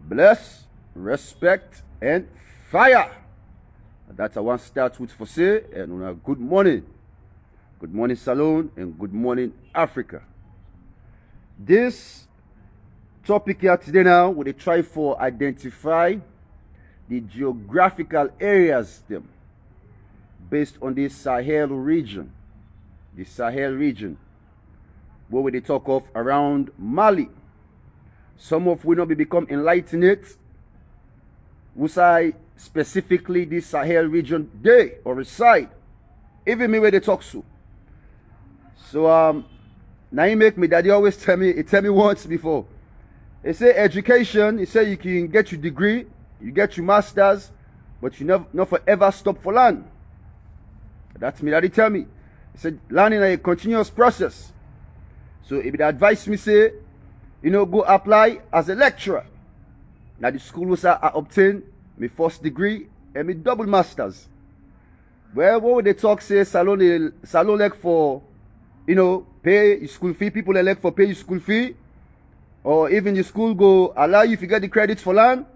bless, respect, and fire. That's I want to start with for say, and good morning. Good morning, Salon, and good morning, Africa. This topic here today now, we try for identify the geographical areas them based on the Sahel region. The Sahel region, where we talk of around Mali. Some of we not be become enlightened. We say specifically the Sahel region day or reside. Even me where they talk to. So now he make me daddy always tell me once before. He say education, he say you can get your degree, you get your masters, but you not forever stop for learn. That's me daddy tell me. He said learning is a continuous process. So if they advise me say, go apply as a lecturer. Now the school was I obtain my first degree and my double masters. Well, what would they talk say salon like for pay your school fee, people elect for pay your school fee, or even the school go allow you if you get the credits for learn.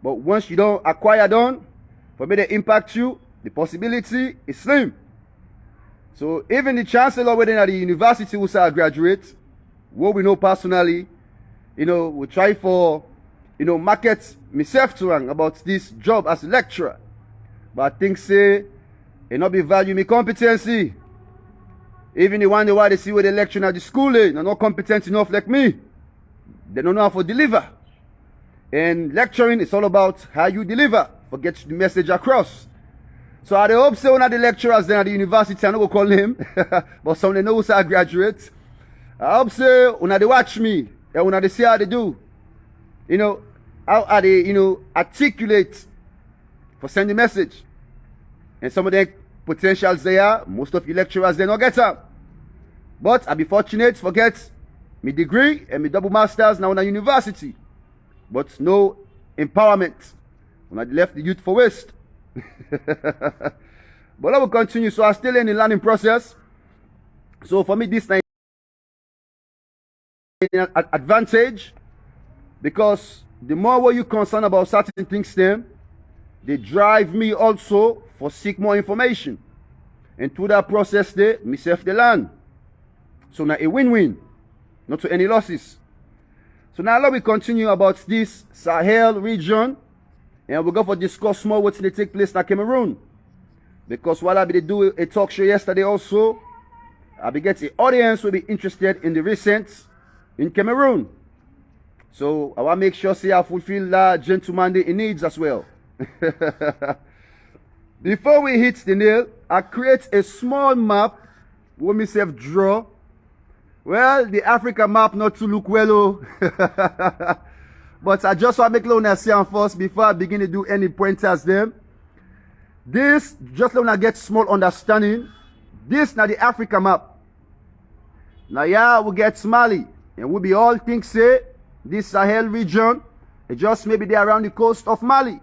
But once you don't acquire done, for me to impact you, the possibility is slim. So even the chancellor within at the university who say graduate, what we know personally, we try for, market myself to run about this job as a lecturer. But I think say, it not be value me competency. Even the one why they see where they lecture at the school, they're not competent enough like me. They don't know how to deliver. And lecturing is all about how you deliver, for get the message across. So I hope say one of the lecturers then at the university, I don't go call him, but some they know who say I graduate. I hope say when they watch me, and when they see how they do, how they, articulate for send the message. And some of the potentials there, most of you lecturers, they don't get up. But I be fortunate to get my degree and my double masters now in a university. But no empowerment. When I left the youth for waste. But I will continue. So I'm still in the learning process. So for me, this is an advantage, because the more you concerned about certain things, then they drive me also for seek more information. And through that process, they myself they learn. So now a win-win, not to any losses. So now let me continue about this Sahel region, and we're going to discuss more what's going to take place in Cameroon. Because while I be do a talk show yesterday also, I be get the audience will be interested in the recent in Cameroon. So I want to make sure say I fulfill that gentleman the needs as well. Before we hit the nail, I create a small map where myself draw. Well, the Africa map not to look well, oh. But I just want to make little see first before I begin to do any pointers them. This, just when I get small understanding, this now the Africa map. Now yeah, we get Mali, and we be all think say, this Sahel region, it just maybe they around the coast of Mali.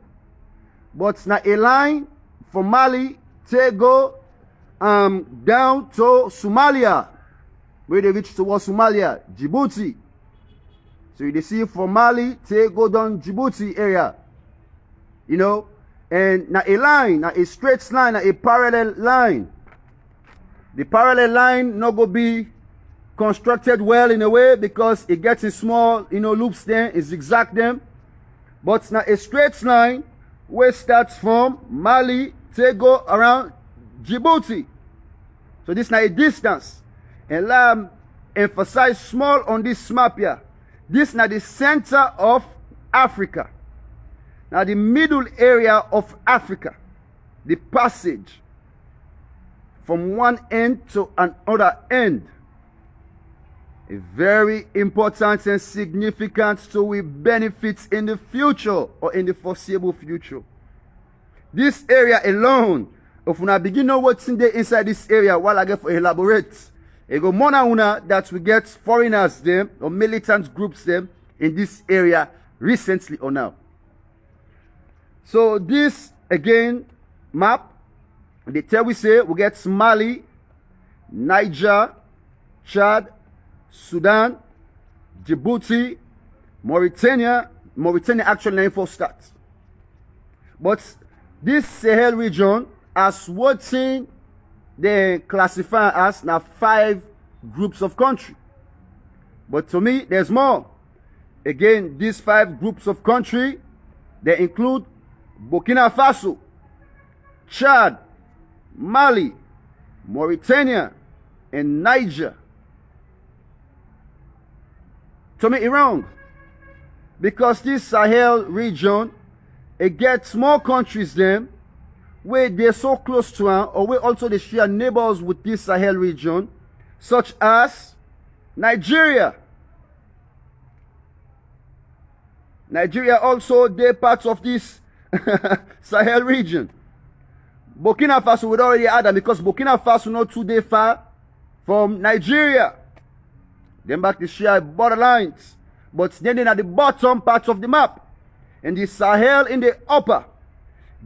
But now a line from Mali, they go down to Somalia, where they reach towards Somalia, Djibouti. So you see from Mali, they go down Djibouti area, and now a line, now a straight line, now a parallel line. The parallel line not going to be constructed well in a way because it gets in small, loops there, it zigzag them. But now a straight line where it starts from Mali, they go around Djibouti. So this now a distance. And let me emphasize small on this map here. This now the center of Africa. Now the middle area of Africa. The passage from one end to another end. A very important and significant to we benefits in the future or in the foreseeable future. This area alone, if we begin know what's in there inside this area, while I get for elaborate, it go more una that we get foreigners them or militant groups them in this area recently or now. So this again map, they tell we say we get Mali, Niger, Chad, Sudan, Djibouti, Mauritania, Mauritania actually name for start. But this Sahel region, as what thing they classify as now 5 groups of country. But to me, there's more. Again, these 5 groups of country, they include Burkina Faso, Chad, Mali, Mauritania, and Niger. To me, it's wrong. Because this Sahel region, it gets more countries them where they're so close to them, or where also they share neighbors with this Sahel region, such as Nigeria. Nigeria also, they're parts of this Sahel region. Burkina Faso would already add that because Burkina Faso not too far from Nigeria. Then back to share borderlines. But then at the bottom part of the map. And the Sahel in the upper.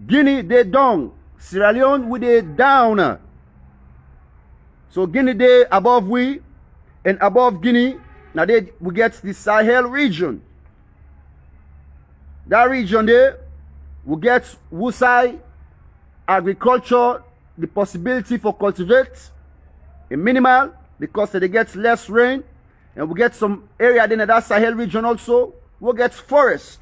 Guinea, they down. Sierra Leone, with the down. So Guinea, they above we. And above Guinea, now they we get the Sahel region. That region there, we get Wusai, agriculture, the possibility for cultivate, a minimal, because they get less rain. And we get some area in that Sahel region also, we'll get forest.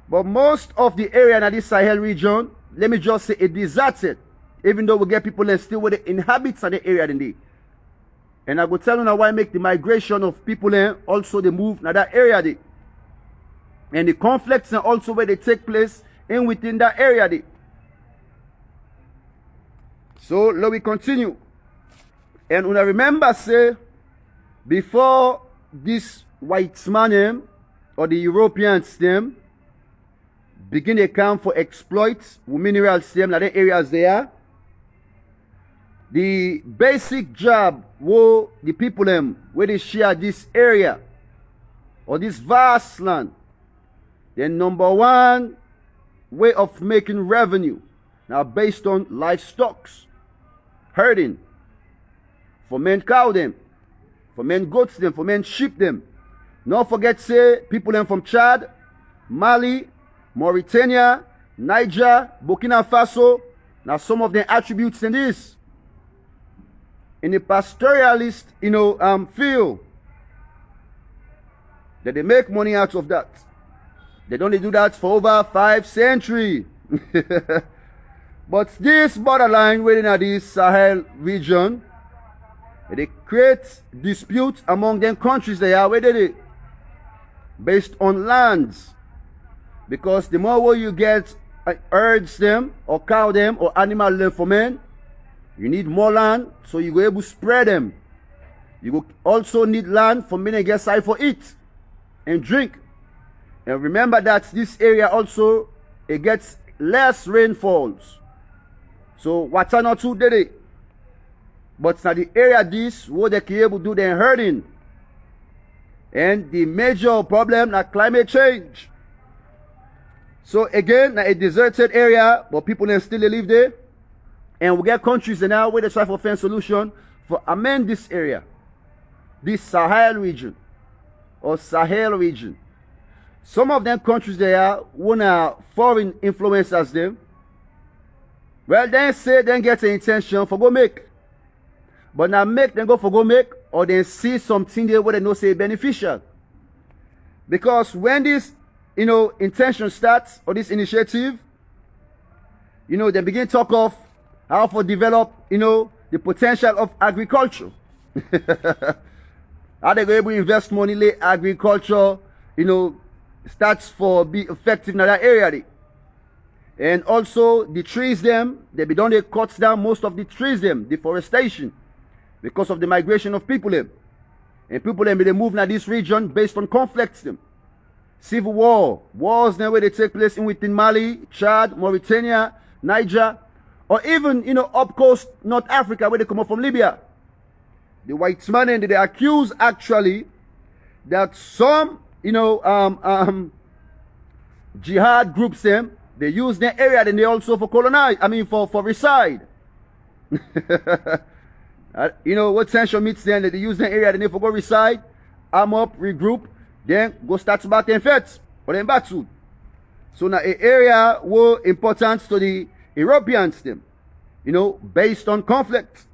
But most of the area in this Sahel region, let me just say, it deserted. Even though we get people that still with the inhabitants of the area indeed. And I will tell you now why make the migration of people in also they move in that area there. And the conflicts and also where they take place in within that area there. So let me continue. And when I remember say, before this white man or the Europeans them begin to come for exploits with minerals them in the areas there, the basic job where the people them where they share this area or this vast land, the number one way of making revenue now based on livestock, herding, for men cow them, for men goats them, for men sheep them. Don't forget say people them from Chad, Mali, Mauritania, Niger, Burkina Faso. Now some of the attributes in this. In the pastoralist, field, that they make money out of that. They don't do that for over 5 centuries. But this borderline within this Sahel region, they create disputes among them countries they are where they based on lands. Because the more where you get herds them or cow them or animal them for men, you need more land so you go able to spread them. You go also need land for men to get side for eat and drink. And remember that this area also it gets less rainfalls. So water not too did it. But now the area this where they can able to do their herding. And the major problem is climate change. So again, a deserted area, but people then still live there. And we get countries now where they try to find solution for amend this area. This Sahel region. Or Sahel region. Some of them countries they are want foreign influencers them. Well, then say then get an intention for go make. But now make them go for go make or then see something there where they know say beneficial. Because when this intention starts or this initiative, they begin to talk of how to develop, the potential of agriculture. How they go able to invest money in agriculture, starts for be effective in that area. And also the trees them, they be done they cut down most of the trees them, deforestation, because of the migration of people them. And people them they move in this region based on conflicts them. Civil war, wars now where they take place in within Mali, Chad, Mauritania, Niger, or even up coast North Africa where they come up from Libya. The white man and they accuse actually that some jihad groups them they use their area then they also for colonize. For reside. What tension meets then that they use their area then they for go reside, arm up, regroup, then go start back and fight. or them battled. So now an area were important to the Europeans them, based on conflict.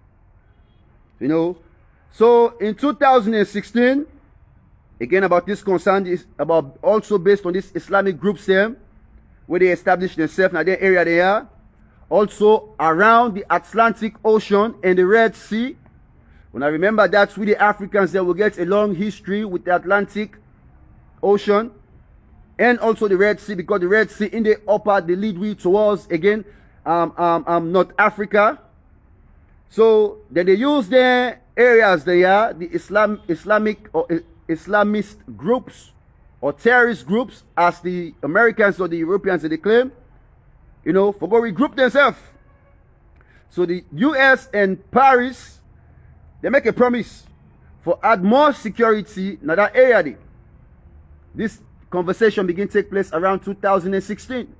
So in 2016, again about this concern is about also based on this Islamic groups them, where they established themselves in the area they are, also around the Atlantic Ocean and the Red Sea. When I remember that's with the Africans there will get a long history with the Atlantic Ocean and also the Red Sea, because the Red Sea in the upper they lead way towards again North Africa. So then they use their areas there, the Islamic or Islamist groups or terrorist groups, as the Americans or the Europeans they claim, for go regroup themselves. So the US and Paris, they make a promise for add more security in that area there. This conversation begin to take place around 2016.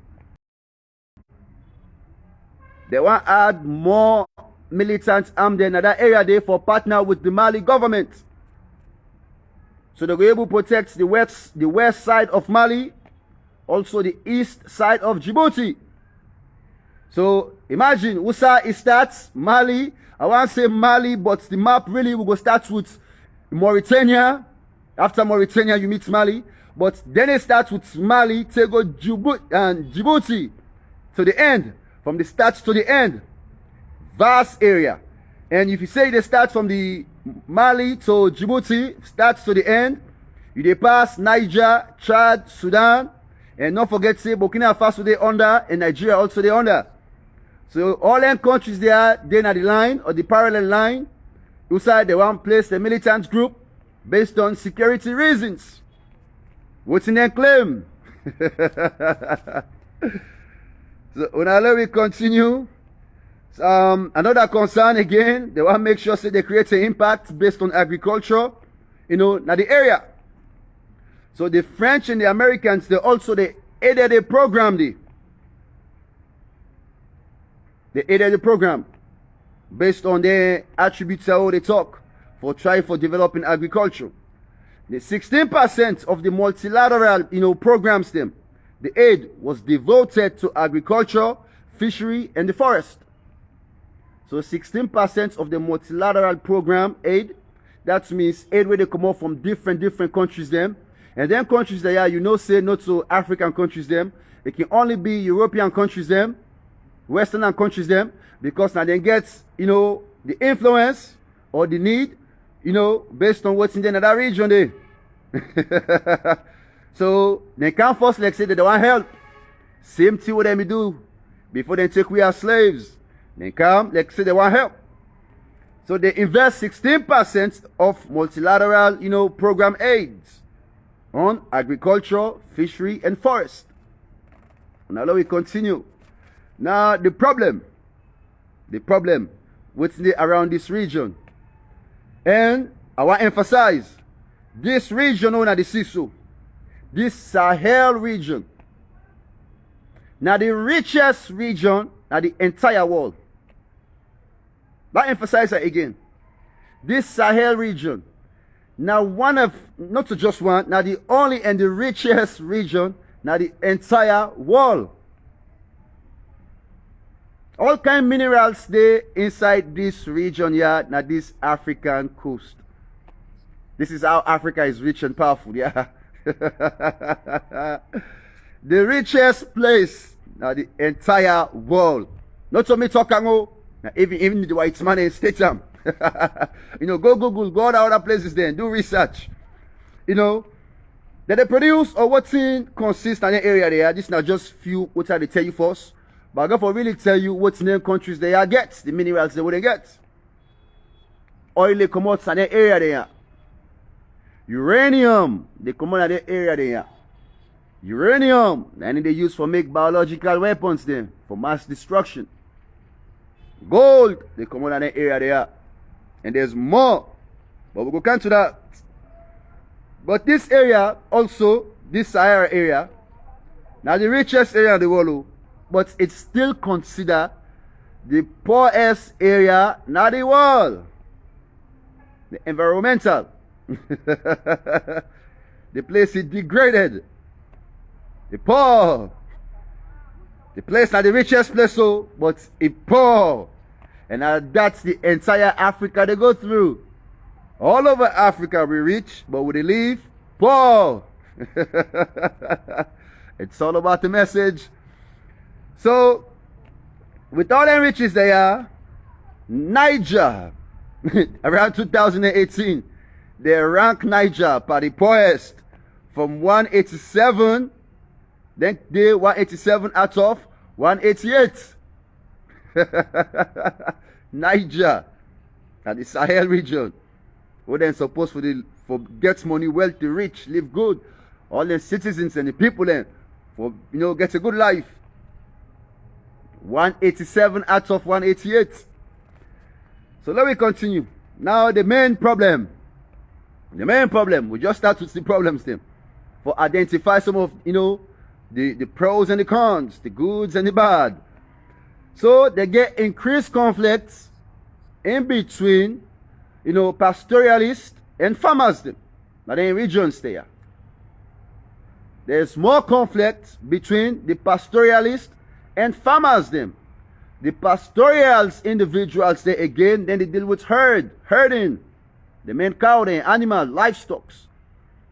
They want to add more militants armed in that area there for partner with the Mali government. So they were able to protect the west side of Mali, also the east side of Djibouti. So imagine USA it starts Mali. I want to say Mali, but the map really will go start with Mauritania. After Mauritania, you meet Mali. But then it starts with Mali, to go Djibouti to the end. From the start to the end. Vast area. And if you say they start from the Mali to Djibouti, starts to the end, you pass Niger, Chad, Sudan, and don't forget say Burkina Faso they under, and Nigeria also they under. So all them countries they are then at the line or the parallel line. Outside they want to place the militant group based on security reasons. What's in their claim? So now we continue. Another concern again, they want to make sure say they create an impact based on agriculture, now the area. So the French and the Americans, they aided the program. They aided the program based on their attributes how they talk for trying for developing agriculture. The 16% of the multilateral, programs them, the aid was devoted to agriculture, fishery, and the forest. So 16% of the multilateral program aid, that means aid where they come out from different countries them. And then countries that say not to African countries them. It can only be European countries them, Western countries them, because now they get, the influence or the need, based on what's in that region there. So they can't force like say they don't want help. Same thing what they do before they take we as slaves. They come, like say they want help. So they invest 16% of multilateral, program aids on agriculture, fishery, and forest. Now let we continue. Now the problem what's around this region. And I want to emphasize, this region known as the CISO, this Sahel region, now the richest region in the entire world. But emphasize that again. This Sahel region, now one of, not to just one, now the only and the richest region in the entire world. All kind of minerals there inside this region here, now this African coast. This is how Africa is rich and powerful, yeah. The richest place now the entire world. Not so me talking even the white man in Statham. Go Google, go to other places then, do research. That they produce or what's in consists in the area there. This is not just few what they tell you first. But I'm going to really tell you what's in the countries they are get, the minerals they wouldn't get. Oil they come out in the area there. Uranium, they come out of the area there. Uranium, and they use for make biological weapons then, for mass destruction. Gold, they come out of the area there. And there's more. But we'll go come to that. But this area also, this Sahara area, now the richest area of the world, but it's still considered the poorest area in the world. The environmental. The place is degraded. The poor. The place not the richest place, so, but it poor. And that's the entire Africa they go through. All over Africa we rich, but we live poor. It's all about the message. So, with all the riches they are, Niger, around 2018, they rank Niger by the poorest from 187, then they 187 out of 188. Niger, and the Sahel region, who then supposed for get money, wealthy, rich, live good, all the citizens and the people then for get a good life. 187 out of 188. So let me continue. Now the main problem. We just start with the problems then. For identify some of the pros and the cons, the goods and the bad. So they get increased conflicts in between, pastoralists and farmers them. Now they in regions there. There's more conflict between the pastoralists and farmers them. The pastorals individuals they again, then they deal with herding. The main cow, the animal, livestock.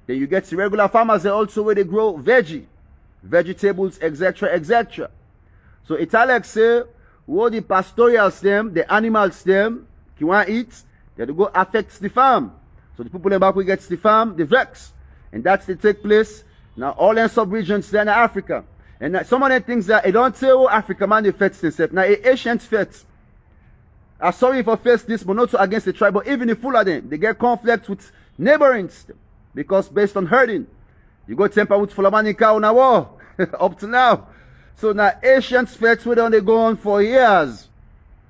Then you get the regular farmers they also where they grow vegetables, etc., etc. So it's like say, what the pastorals them, the animals them, you want eat, they go affect the farm. So the people in back we get the farm, the vex. And that's the take place now all in sub-regions there in Africa. And some of the things that I don't say, Africa man they fets themselves. Now ancient fets. I'm sorry for face this, but not against the tribe, but even the full of them, they get conflict with neighboring because based on herding. You go temper with Fulani cow in a war up to now. So now ancient fets where they go on for years.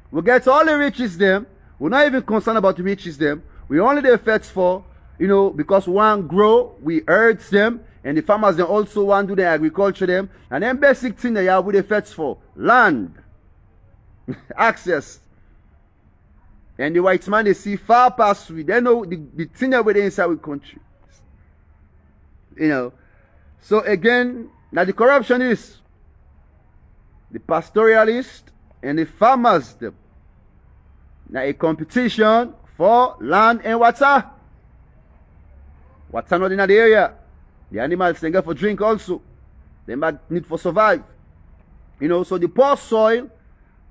We get all the riches them. We're not even concerned about the riches them. We only the fets for, because one grow, we herd them, and the farmers they also want to do the agriculture them. And then basic thing they have with the fets for land, access. And the white man they see far past we. They know the thing that we're inside with country. So again, now the corruption is the pastoralists and the farmers them. Now a competition for land and water. Water not in the area. The animals they get for drink also. They might need for survive. So the poor soil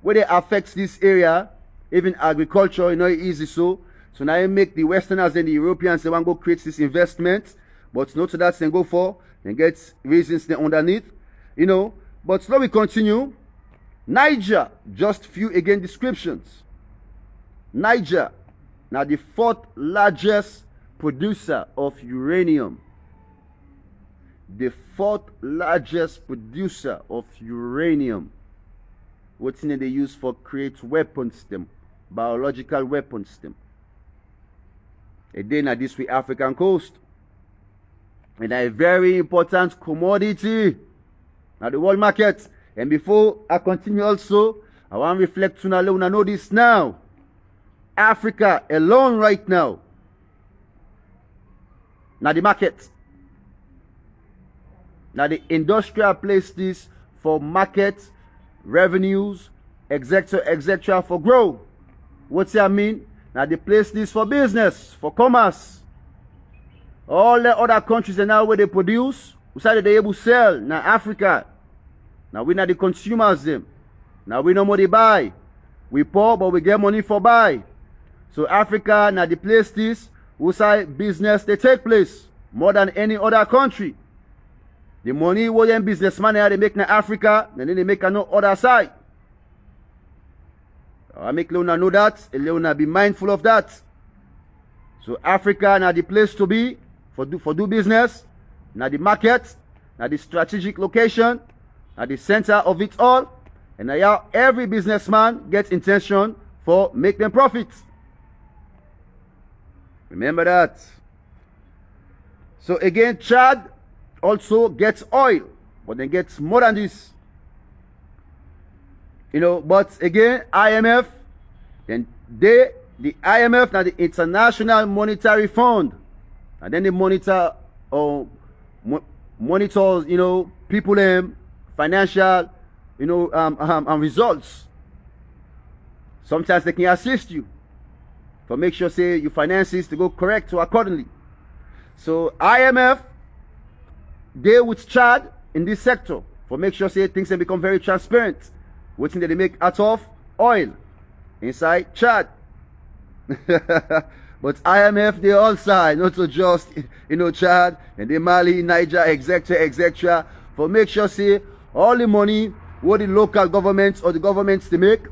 where they affects this area, even agriculture, easy so. So now you make the Westerners and the Europeans they want to go create this investment, but not so that they go for and get reasons they underneath, But now we continue. Niger, just few again descriptions. Niger, now the fourth largest producer of uranium. The fourth largest producer of uranium. What's in it they use for create weapons them, biological weapons them. Again, at this way African coast. And a very important commodity at the world market. And before I continue also, I want to reflect to know this now. Africa alone right now. Now the market. Now the industrial place this for market, revenues, etc., for growth. What's that mean? Now they place this for business, for commerce. All the other countries are now where they produce, we say they able to sell. Now Africa, now we not the consumers them. Now we no more they buy. We poor but we get money for buy. So Africa now the place this, we say business they take place more than any other country. The money what them businessmen they make in Africa, and then they make on no other side. I make Leona know that, and Leona be mindful of that. So Africa now the place to be for do business, now the market, now the strategic location, now the center of it all, and now every businessman gets intention for make them profits. Remember that. So again, Chad also gets oil, but then gets more than this. But again, IMF, and the IMF, now the International Monetary Fund, and then they monitor monitors, people financial, results. Sometimes they can assist you for make sure say your finances to go correct or accordingly. So IMF, they with Chad in this sector for make sure say things can become very transparent. What thing that they make out of oil inside Chad. But IMF they all side, not to just Chad and the Mali, Niger, etc. For make sure say all the money what the local governments or the governments they make,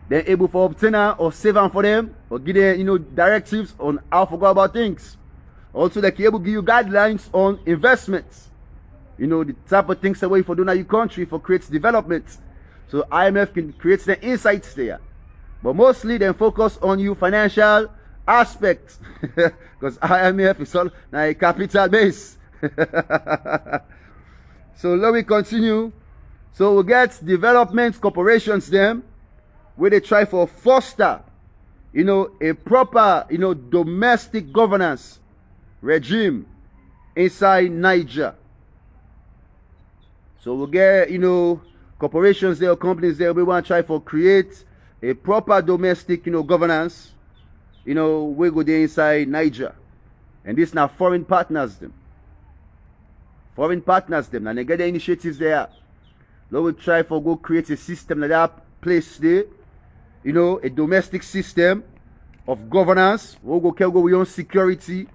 they're able for obtain or save them for them or give them directives on how to go about things. Also they can able to give you guidelines on investments. The type of things that way for doing in your country for creates development. So IMF can create the insights there. But mostly they focus on your financial aspects. Because IMF is all now a capital base. So let me continue. So we get development corporations them where they try for foster a proper domestic governance regime inside Niger. So we get corporations there, companies there, we want to try for create a proper domestic governance we go there inside Niger. And this now foreign partners them and they get the initiatives there. Now we try for go create a system like that place there, a domestic system of governance. We go we own security,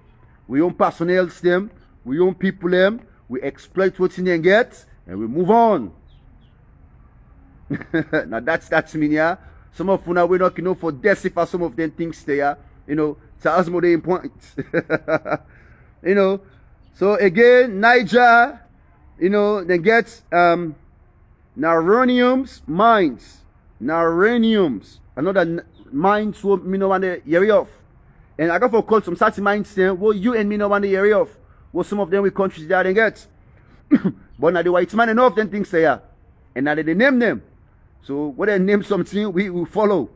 we own personnel them, we own people them, we exploit what's in them get, and we move on. Now that's me here. Some of you we not for decipher some of them things there. TAZMO the importance. So again, Niger, they get Naroniums mines. Naroniums. Another mines what me no want to hear of. And I got for call some certain mines there what you and me no want to hear of. What some of them we countries there they get. But now the white man enough them things there. And now they name them. So when they name something, we will follow.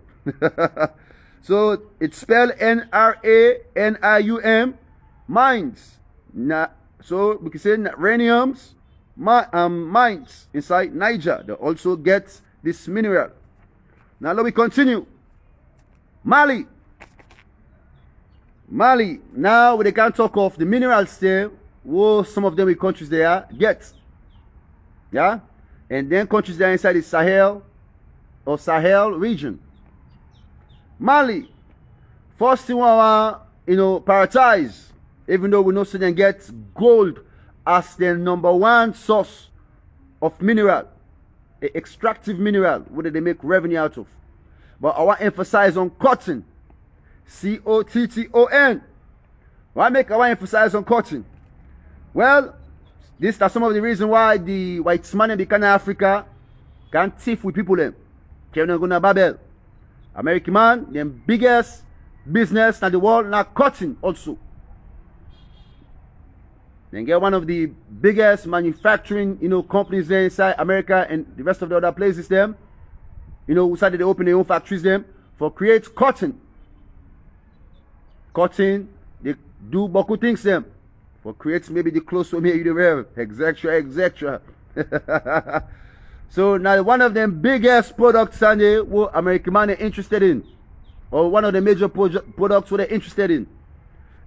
So it's spelled Nranium mines. So we can say uraniums mines inside Niger. They also get this mineral. Now let me continue. Mali. Now we can talk of the minerals there. What some of them in countries there get. Yeah? And then countries there inside the Sahel or Sahel region. Mali, first thing we want, prioritize, even though we know so they get gold as the #1 source of mineral, a extractive mineral, what they make revenue out of. But I want to emphasize on cotton, COTTON. Why I want to emphasize on cotton? Well, these are some of the reasons why the white man in the kind of Africa can't thief with people them. Can't go to Babel. American man, the biggest business in the world, now cotton also. Then get one of the biggest manufacturing, companies there inside America and the rest of the other places them. Who started to open their own factories them for create cotton. Cotton, they do beaucoup things them. For create maybe the clothes for me you wear, etc. So now one of them biggest products Sunday what American man are interested in. Or one of the major products what they're interested in.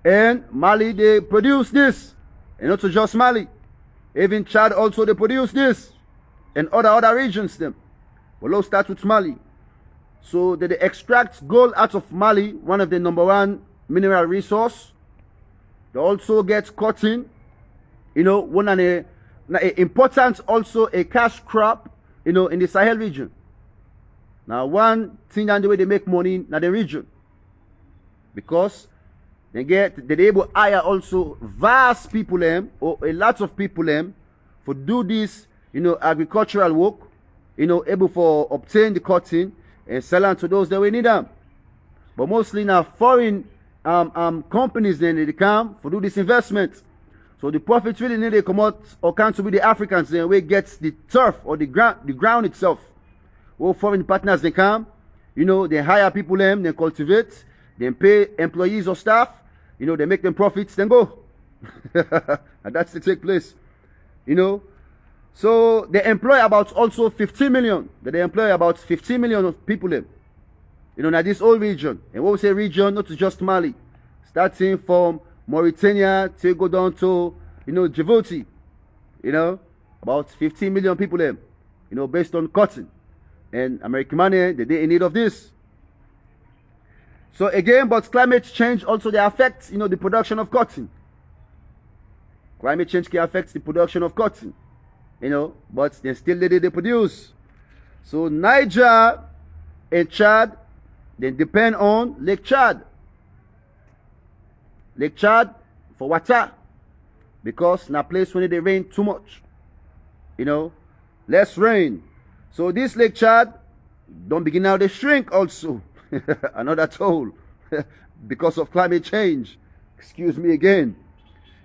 And Mali they produce this. And not just Mali. Even Chad also they produce this. And other regions them. But let's start with Mali. So they extract gold out of Mali, one of the #1 mineral resource. They also get cotton. One of the important also a cash crop, in the Sahel region. Now one thing and the way they make money in the region. Because they're able to hire also vast people or a lot of people for do this, agricultural work, able for obtain the cotton and sell them to those that we need them. But mostly now foreign companies then they come for do this investment. So the profits really need to come out or can't be the Africans then where gets the turf or the ground itself. All foreign partners they come, they hire people they cultivate, they pay employees or staff, they make them profits, then go. And that's to take place. You know, so they employ about also 50 million. They employ about 50 million of people them. You know, now this whole region. And when we say region, not just Mali. Starting from Mauritania to go down to, you know, Djibouti. You know, about 15 million people there, you know, based on cotton. And American money, they're in need of this. So again, but climate change also, they affect, you know, the production of cotton. Climate change can affect the production of cotton, you know, but they still they produce. So Niger and Chad, they depend on Lake Chad. Lake Chad for water. Because in a place when they rain too much, you know, less rain. So this Lake Chad don't begin now, they shrink also. Another toll because of climate change. Excuse me again.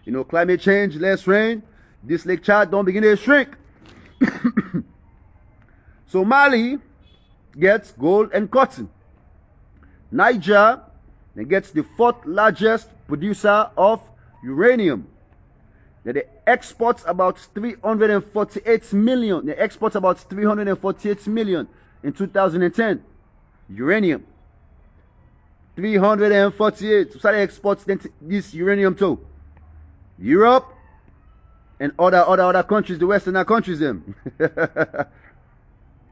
You know, climate change, less rain. This Lake Chad don't begin to shrink. So Mali gets gold and cotton. Niger then gets the 4th largest producer of uranium. They export about 348 million. They export about 348 million in 2010. Uranium. 348. So they export this uranium to Europe and other countries, the Western countries them.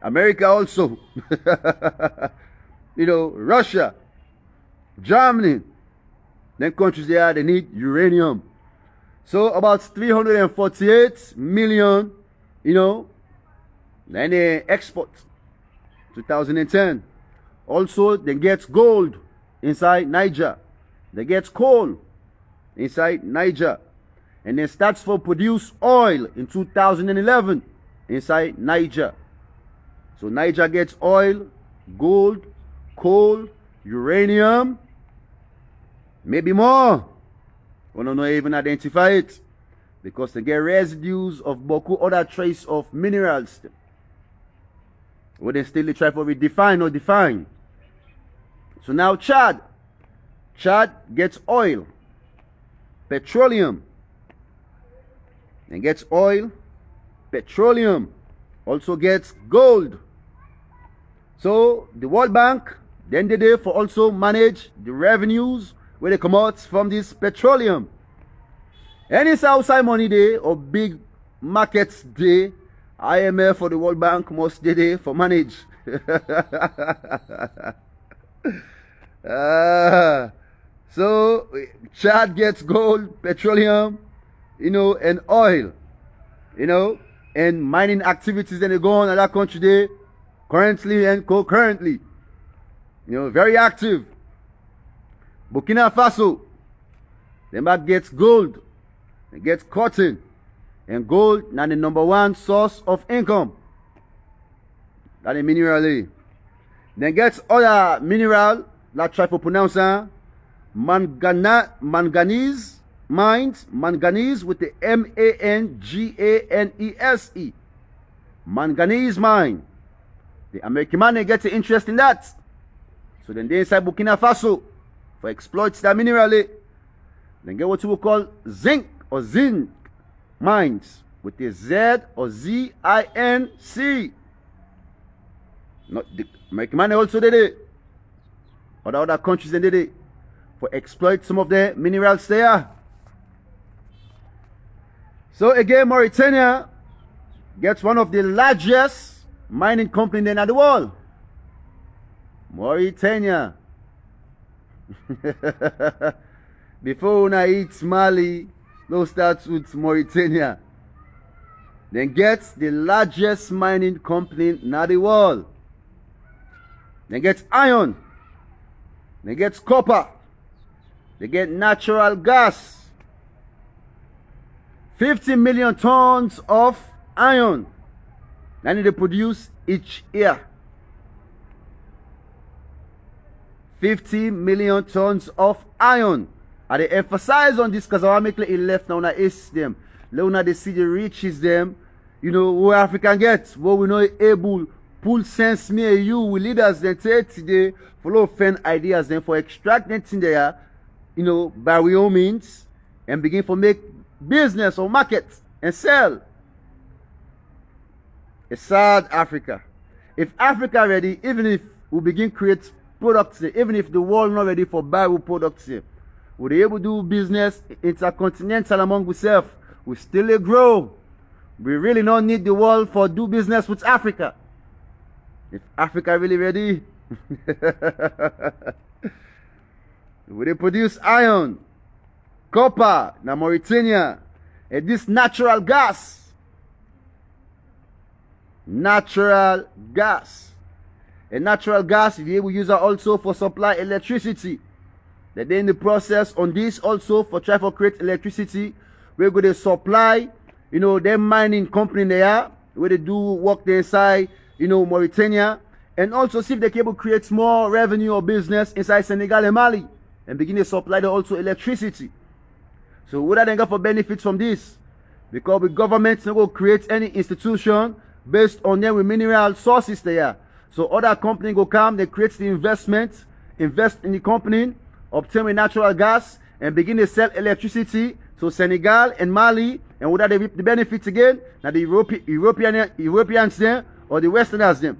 America also. You know, Russia, Germany. Then countries there, they need uranium. So about 348 million, you know, then they export 2010. Also, they get gold inside Niger. They get coal inside Niger. And then starts for produce oil in 2011 inside Niger. So Niger gets oil, gold, coal, uranium, maybe more. We don't even identify it because they get residues of beaucoup other trace of minerals. What they still try for redefine or define. So now Chad gets oil, petroleum, and gets oil, petroleum, also gets gold. So the World Bank then they for also manage the revenues where they come out from this petroleum. Any outside money day or big markets day, IMF or the World Bank must day for manage. So Chad gets gold, petroleum, you know, and oil, you know, and mining activities that they go on in that country day, currently and concurrently, you know, very active. Burkina Faso, them back gets gold, they get cotton, and gold now the #1 source of income. That is mineral. Then gets other mineral, that try to pronounce manganese mines, manganese with the MANGANESE. Manganese mine. The American man, they get an interest in that. So then they inside Burkina Faso for exploits that mineral. Then get what we call zinc or zinc mines with the Z or ZINC. Not the American man also did it. Other countries they did it for exploit some of the minerals there. So again, Mauritania gets one of the largest mining companies in the world. Mauritania. Before I eat Mali, no starts with Mauritania. Then gets the largest mining company in the world. Then gets iron. Then gets copper. They get natural gas. 50 million tons of iron. And they produce each year. 50 million tons of iron. And they emphasize on this because I make it left now is them. Now they see the riches them. You know, where Africa gets, what we know able, pull sense me and you, we leaders then take today, follow fan ideas then for extract that thing there, you know, by real means, and begin to make business or market and sell A sad Africa. If Africa ready, even if we begin create products, even if the world not ready for buy products, we be able to do business intercontinental among ourselves. We still grow. We really don't need the world for do business with Africa. If Africa really ready, we they produce iron, copper, na Mauritania, and this natural gas. Natural gas. And natural gas, we able to use it also for supply electricity. That then in the process on this also for try to create electricity, we're going to supply, them mining company there, where they do work there inside, Mauritania, and also see if they can able to create more revenue or business inside Senegal and Mali, and begin to supply them also electricity. So what are they going for benefits from this? Because the government not going to create any institution based on them with mineral sources there. So other company go come, they create the investment, invest in the company, obtain with natural gas, and begin to sell electricity to Senegal and Mali, and whether they reap the benefits again, now the Europeans there, or the Westerners them.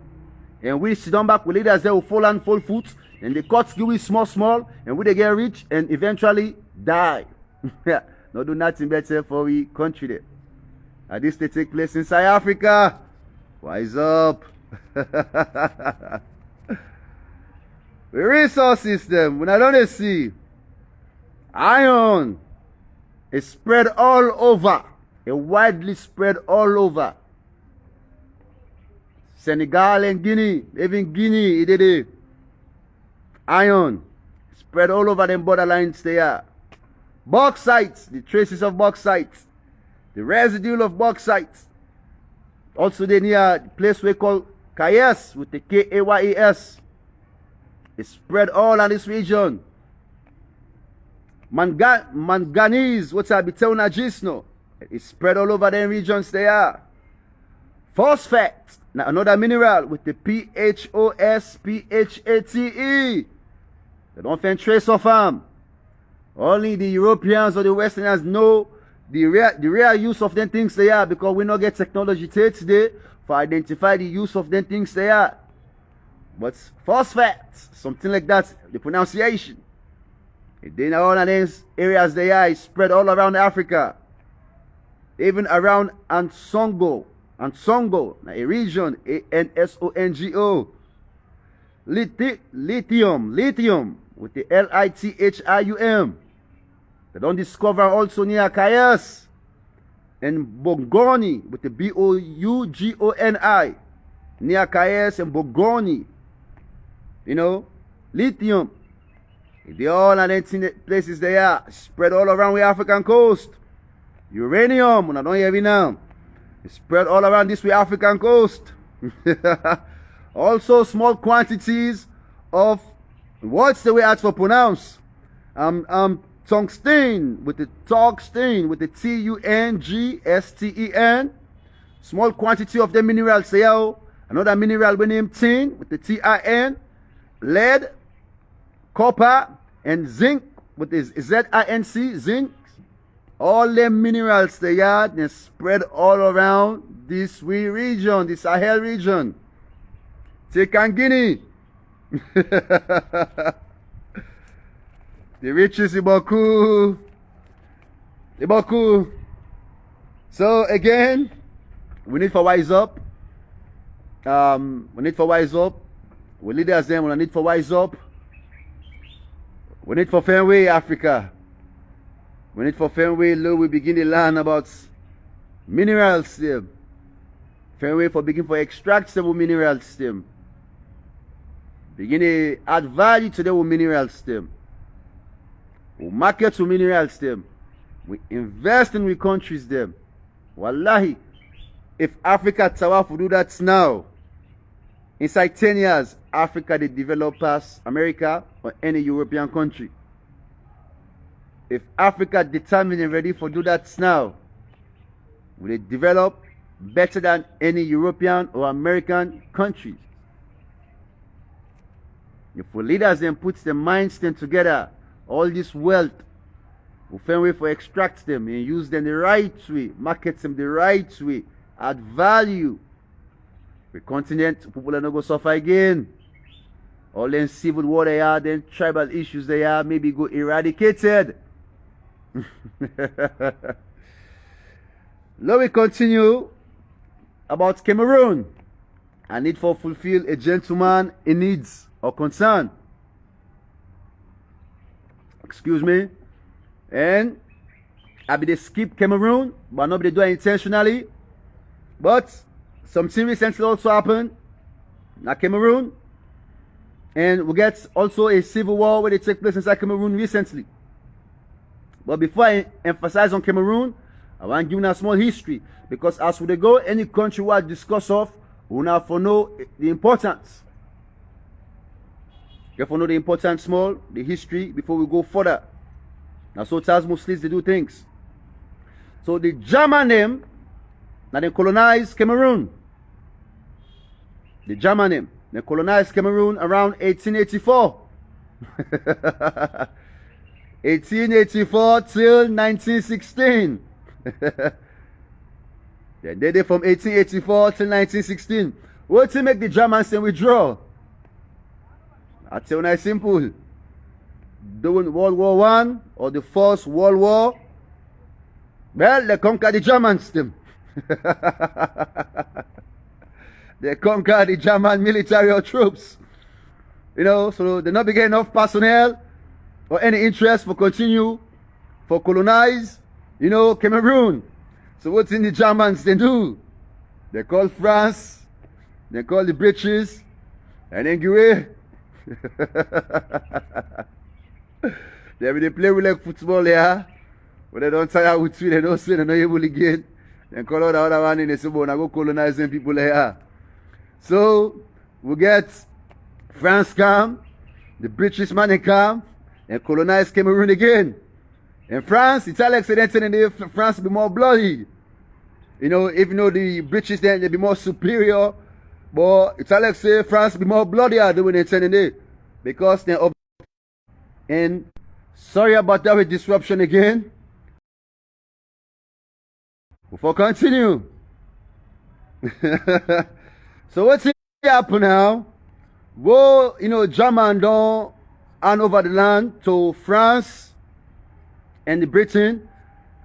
And we sit down back with leaders there who fall and fall foot, and the cuts give it small, and we they get rich, and eventually die. No do nothing better for we country there. And this they take place inside Africa. Wise up. The resources them, when I don't see iron is spread all over, widely spread all over. Senegal and Guinea, even Guinea, it did iron spread all over them borderlines there. Bauxite, the traces of bauxite, the residue of bauxite. Also they near a place we call Kayes with the Kayes. It's spread all on this region. Manganese, what's that? Biteunagisno. It's spread all over them regions there. Phosphate, now another mineral with the PHOSPHATE. They don't find trace of them. Only the Europeans or the Westerners know the real use of them things they are, because we not get technology today for identify the use of them things they are. But phosphate, something like that, the pronunciation. Then all of these areas they are is spread all around Africa. Even around Ansongo, a region, ANSONGO. Lithium, with the LITHIUM. They don't discover also near Kayes and Bogoni with the BOUGONI. Near Kayes and Bogoni. Lithium. They all are in places they are spread all around the African coast. Uranium, I don't hear it now. It's spread all around this way African coast. Also small quantities of what's the way out for pronounce? Tungsten with the TUNGSTEN. Small quantity of the minerals there. Another mineral we name tin with the TIN. Lead, copper, and zinc with the ZINC, zinc. All them minerals they are, they spread all around this region, the Sahel region. Take Guinea. The riches Iboku. So again, we need to wise up. We leaders them, we need to wise up. We need for Fenway, Africa. We need for Fenway, we begin to learn about minerals them. Fenway for begin for extract some minerals them. Begin to add value to them minerals them. We market to minerals them. We invest in we countries them. Wallahi, if Africa Tower to do that now, inside 10 years, Africa they develop past America or any European country. If Africa determined and ready for do that now, will they develop better than any European or American country? If we leaders then put their minds then together, all this wealth, we find a way for extract them and use them the right way, market them the right way, add value The continent, people are not going to suffer again. All them civil war they are, then tribal issues they are, maybe go eradicated. Now we continue about Cameroon. I need for fulfill a gentleman in needs or concern. Excuse me. And I be they skip Cameroon, but nobody do it intentionally. But something recently also happened in Cameroon. And we get also a civil war where they take place inside Cameroon recently. But before I emphasize on Cameroon, I want to give you a small history. Because as we go, any country we discuss of, we have to know the importance. You have to know the importance small, the history, before we go further. Now so TAZMO SLIZ they do things. So the German name, now they colonized Cameroon. The German name. They colonized Cameroon around 1884. 1884 till 1916. They did it from 1884 till 1916. What to make the Germans say withdraw? I tell you, it's simple. During World War I or the First World War, well, they conquered the Germans. Them. They conquered the German military or troops. You know, so they not get enough personnel or any interest for continue for colonize, you know, Cameroon. So what's in the Germans they do? They call France, they call the British, and then give away. They play with like football here, but they don't tire with sweet, they don't say they're not able again. They call out the other one in the suburb and go colonizing people here. So we get France come, the British man come, and colonize Cameroon again. In France, it's accidental France be more bloody. You know, even though the British then they be more superior, but it's Alex say France be more bloodier than when they turn in there. Because they up. And sorry about that with disruption again. Before continue. So what's happen now? Well, you know, German don't hand over the land to France and the Britain.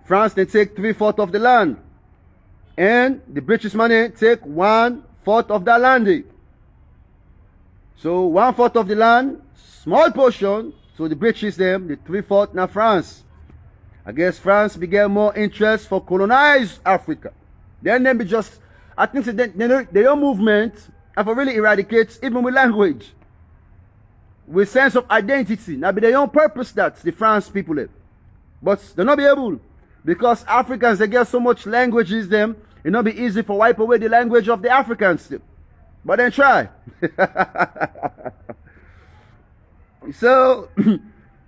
France they take 3/4 of the land. And the British money take 1/4 of that land. So 1/4 of the land, small portion, so the British them, the 3/4 now France. I guess France began more interest for colonize Africa. Then be just, I think their movement have really eradicate even with language. With sense of identity. Now be their own purpose that the France people have. But they'll not be able. Because Africans, they get so much languages them, it'll not be easy for wipe away the language of the Africans. But then try. So,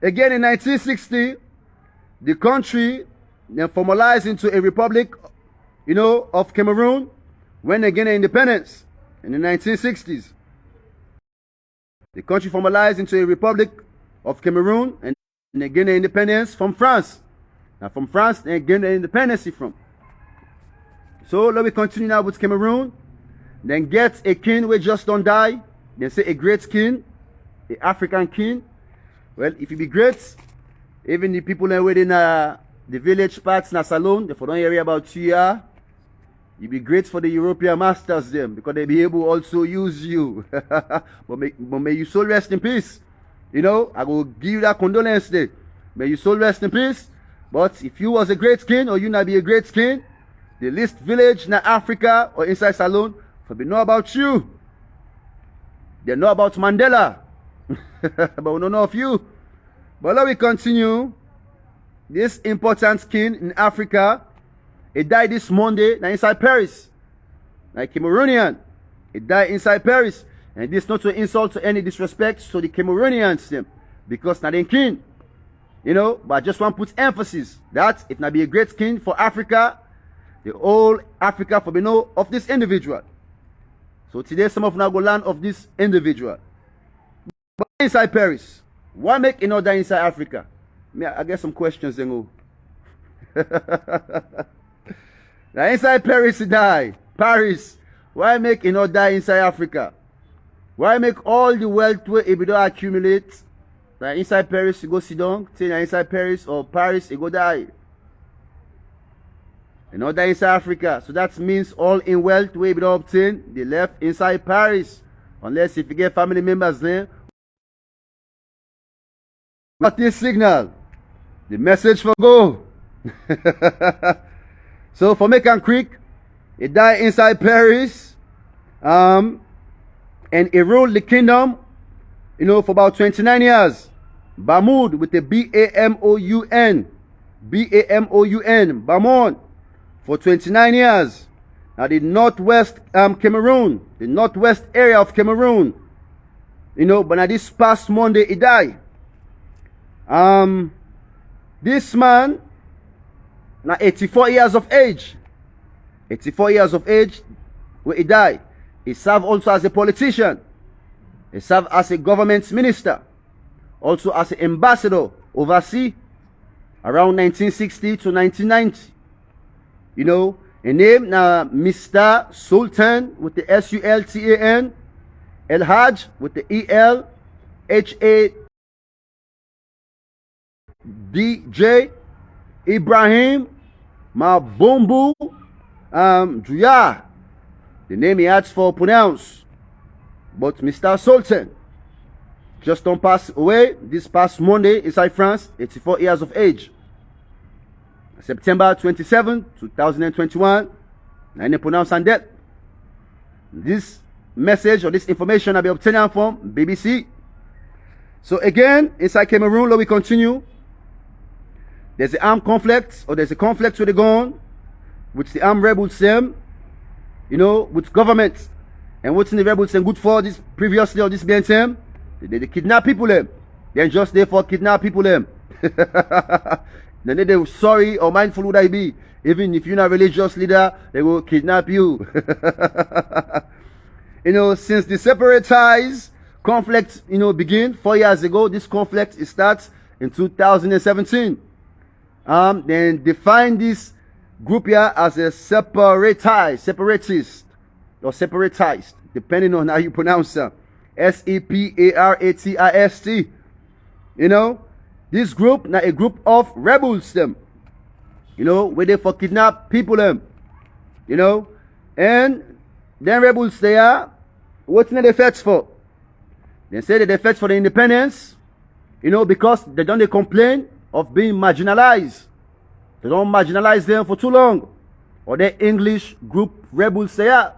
again in 1960, the country then formalized into a republic, you know, of Cameroon when they gained independence in the 1960s. The country formalized into a republic of Cameroon and they gained their independence from France. Now from France, they gained their independence from. So let me continue now with Cameroon. Then get a king who just don't die. Then say a great king, the African king. Well, if you be great, even the people within the village parts in a salon, if you don't hear about you, you be great for the European masters them because they be able also use you. but may you soul rest in peace. You know, I will give you that condolence day. May you soul rest in peace. But if you was a great king or you not be a great king, the least village in Africa or inside salon, for they know about you. They know about Mandela. But we don't know of you. But let me continue. This important king in Africa, he died this Monday now inside Paris. Like Cameroonian. He died inside Paris. And this not to insult to any disrespect to the Cameroonians them. Because not a king. You know, but I just want to put emphasis that it not be a great king for Africa, the whole Africa for the know of this individual. So today some of now go learn of this individual. But inside Paris, why make another inside Africa? I get some questions then. Now inside Paris he died. Paris, Why make it not die inside Africa? Why make all the wealth where it don't accumulate? Like inside Paris, you go sit down. Say inside Paris or Paris, you go die. And not die inside Africa. So that means all in wealth where it don't obtain, they left inside Paris. Unless if you get family members there. But this signal, the message for go. So for make and quick, he died inside Paris, and he ruled the kingdom, for about 29 years. Bamoud with the B-A-M-O-U-N, Bamon, for 29 years. Now the northwest Cameroon, the northwest area of Cameroon, but now this past Monday he died. This man, now 84 years of age. 84 years of age when he died. He served also as a politician. He served as a government minister. Also as an ambassador overseas around 1960 to 1990. A name now Mr. Sultan with the S-U-L-T-A-N. El Haj with the E-L-H-A-D-J. Ibrahim Mabumbu Juya. The name he had for pronounce. But Mr. Sultan just don't pass away this past Monday inside France, 84 years of age. September 27, 2021. And they pronounce on that. This message or this information I'll be obtaining from BBC. So again, inside Cameroon, we continue. There's an armed conflict, or there's a conflict with the gun, which the armed rebels them, with government. And what's in the rebels and good for this previously or this being them? They kidnap people them. They're just there for kidnap people them. Then they're sorry or mindful would I be. Even if you're not a religious leader, they will kidnap you. Since the separatized conflict, begin 4 years ago, this conflict starts in 2017. Then define this group here as a separatist, or separatist, depending on how you pronounce them. S-E-P-A-R-A-T-I-S-T. This group, now a group of rebels them. Where they for kidnap people them. And then rebels they are, what's the defense for? They say the defense for the independence, because they don't complain of being marginalized. They don't marginalize them for too long. Or the English group rebels they are.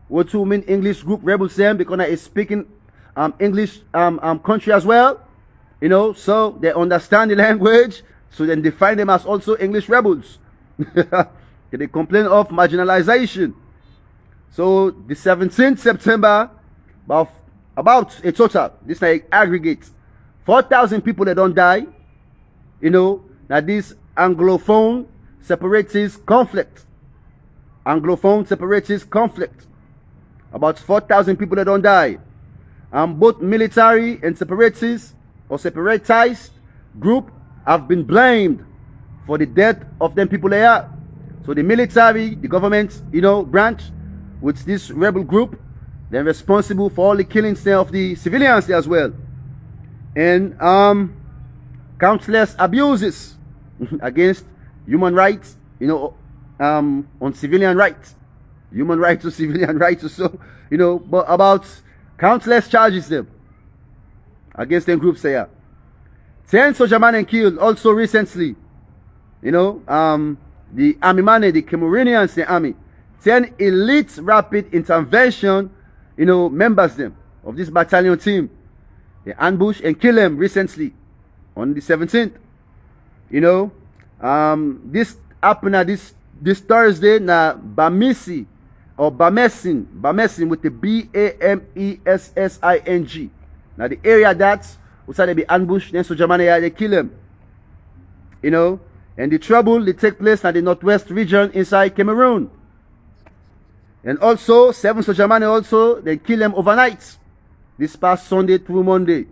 What do you mean English group rebels them? Because they speaking English country as well. So they understand the language. So then define them as also English rebels. They complain of marginalization. So the 17th September, about a total, this like aggregate, 4,000 people that don't die. Now this Anglophone separatist conflict. Anglophone separatist conflict. About 4,000 people that don't die. Both military and separatists or separatist group have been blamed for the death of them people there. So the military, the government, branch, with this rebel group, they're responsible for all the killings there of the civilians there as well. And countless abuses against human rights, on civilian rights. Human rights to civilian rights, so, but about countless charges them against them groups there. 10 soldier men killed also recently. The army man, the Cameroonians, the army. 10 elite rapid intervention, members them of this battalion team. They ambushed and killed them recently on the 17th. This happened this Thursday na Bamesi or Bamesin with the B-A-M-E-S-S-I-N-G. Now the area that's outside they be ambushed, then so Germany they kill them. And the trouble they take place in the northwest region inside Cameroon. And also 7 soldier man also they kill them overnight. This past Sunday through Monday.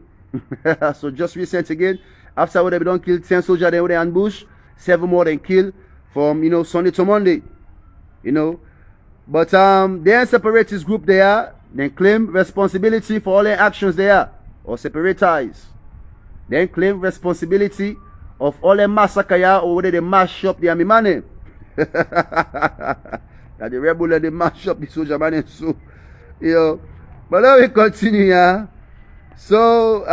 So just recent again. After what they don't kill 10 soldiers, they would 7 more than kill from Sunday to Monday. But they separatist group there, then claim responsibility for all their actions there, or separatize. Then claim responsibility of all the massacre or whether they mash up the army money. That the rebel they mash up the soldier money. So, you know, but let me continue here. So,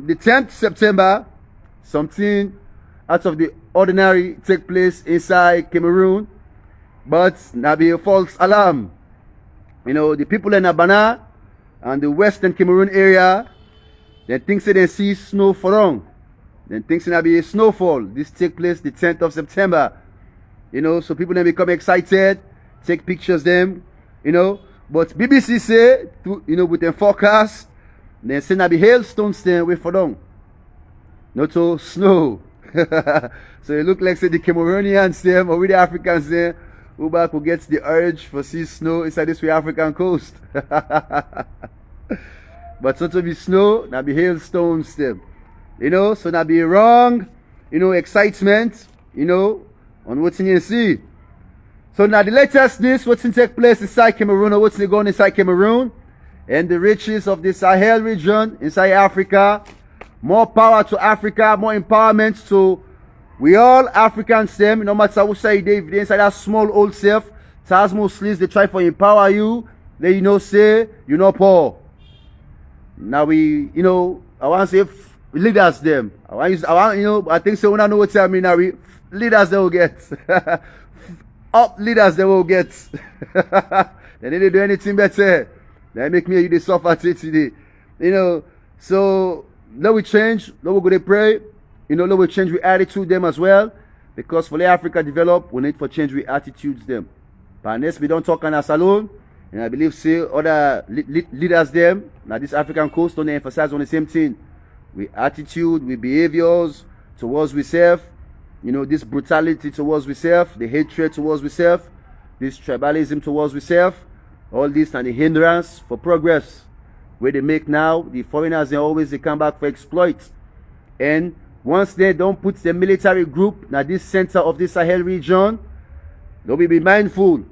the 10th September, something out of the ordinary take place inside Cameroon, but now be a false alarm. You know, the people in Abana and the western Cameroon area, they think they see snow for long. Then things gonna be a snowfall. This take place the 10th of September. You know, so people then become excited, take pictures them, you know. But BBC say, you know, with them forecast, then say na be hailstones stay away for long. Not so snow. So it look like say the Cameroonians them or with the Africans there, who back who gets the urge for see snow inside this way African coast. But not to be snow, na be hailstones them. You know, so that be wrong, you know, excitement, you know, on what's in you see. So now the latest this, what's in take place inside Cameroon, or what's going inside Cameroon, and the riches of the Sahel region inside Africa. More power to Africa, more empowerment to we all Africans them, no matter what side they inside that small old self, TAZMO, SLIZ, they try to empower you, they you know say, you know poor. Now we, you know, I want to say leaders them. I want, you know, I think so when I know what I mean now, leaders they will get. Up leaders they will get. They didn't do anything better. They make me you they suffer today. You know, so let we change, let we go to pray. You know, let we change we attitude them as well. Because for let Africa develop, we need for change we attitudes them. But unless we don't talk on us alone, and I believe say other leaders them, now this African coast don't emphasize on the same thing. We attitude, we behaviors towards ourselves, you know, this brutality towards ourselves, the hatred towards ourselves, this tribalism towards ourselves, all this and the hindrance for progress. Where they make now, the foreigners they come back for exploit. And once they don't put the military group now this center of the Sahel region, they'll be mindful.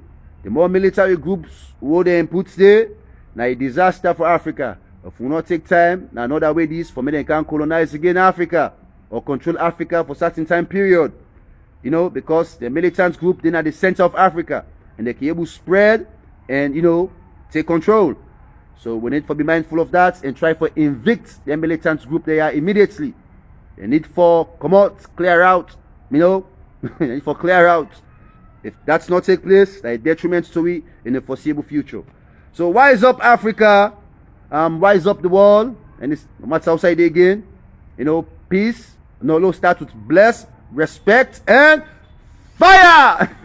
The more military groups who they put there, now a disaster for Africa. If we not take time, now another way this for me they can colonize again Africa or control Africa for certain time period. You know, because the militant group they're at the center of Africa and they can able to spread and you know take control. So we need to be mindful of that and try for evict the militant group they are immediately. They need for come out, clear out, you know, they need for clear out. If that's not take place, that is detriment to we in the foreseeable future. So wise up Africa. Rise up the world, and it's no matter outside again, you know, peace, no low start with bless, respect, and fire.